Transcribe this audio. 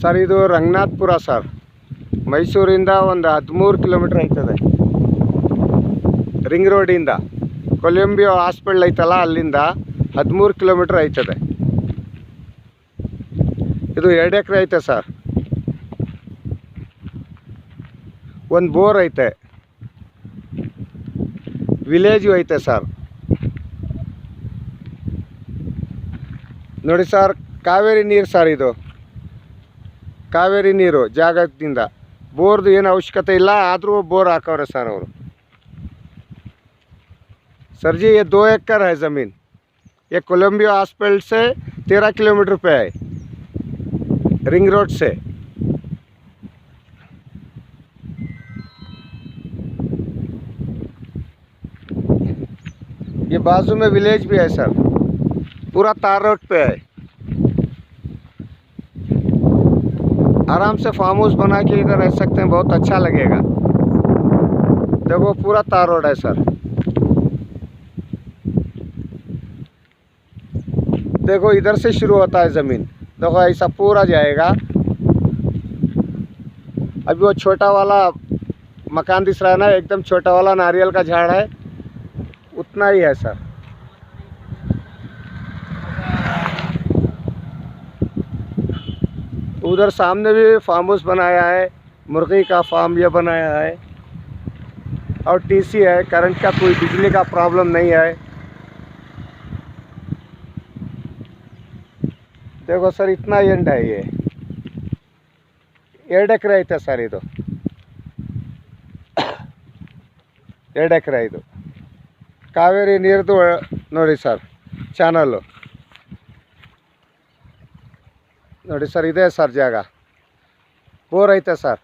Sir ಇದು Ranganathapura sir, ಮೈಸೂರಿಂದ ಒಂದು 13 ಕಿಲೋಮೀಟ್ರ್ ಆಯ್ತದೆ. ರಿಂಗ್ ರೋಡಿಂದ ಕೊಲಂಬಿಯಾ ಹಾಸ್ಪಿಟಲ್ ಐತಲ್ಲ ಅಲ್ಲಿಂದ 13 ಕಿಲೋಮೀಟ್ರ್ ಆಯ್ತದೆ. ಇದು 2 ಎಕರೆ ಐತೆ ಸರ್. ಒಂದು ಬೋರ್ ಐತೆ, ವಿಲೇಜು ಐತೆ ಸರ್. ನೋಡಿ ಸರ್, ಕಾವೇರಿ ನೀರು ಸರ್, ಇದು ಕಾವೇರಿ ನೀರು ಜಾಗದಿಂದ. ಬೋರ್ದು ಏನು ಅವಶ್ಯಕತೆ ಇಲ್ಲ, ಆದರೂ ಬೋರ್ ಹಾಕವ್ರೆ सर ಅವರು. सर जी ये 2 एकड़ है ज़मीन, ये कोलंबिया हॉस्पिटल से 13 किलोमीटर पे है, रिंग रोड से. ये बाजू में विलेज भी है सर, पूरा तार रोड पे है. आराम से फार्म हाउस बना के इधर रह सकते हैं, बहुत अच्छा लगेगा. देखो पूरा तार रोड है सर. देखो इधर से शुरू होता है ज़मीन, देखो ऐसा पूरा जाएगा. अभी वो छोटा वाला मकान दिख रहा है ना, एकदम छोटा वाला नारियल का झाड़ है, उतना ही है सर. उधर सामने भी फार्म हाउस बनाया है, मुर्गी का फार्म ये बनाया है, और टीसी है. करंट का कोई बिजली का प्रॉब्लम नहीं है. देखो सर इतना एंड है. ये 2 ಎಕರೆ ಐತೆ ಸರ್. ಇದು 2 ಎಕರೆ. ಇದು ಕಾವೇರಿ ನೀರ್ದು ನೋಡಿ ಸರ್ ಚಾನಲ್ಲು ನೋಡಿ ಸರ್. ಇದೆ ಸರ್ ಜಾಗ, ಬೋರ್ ಐತೆ ಸರ್.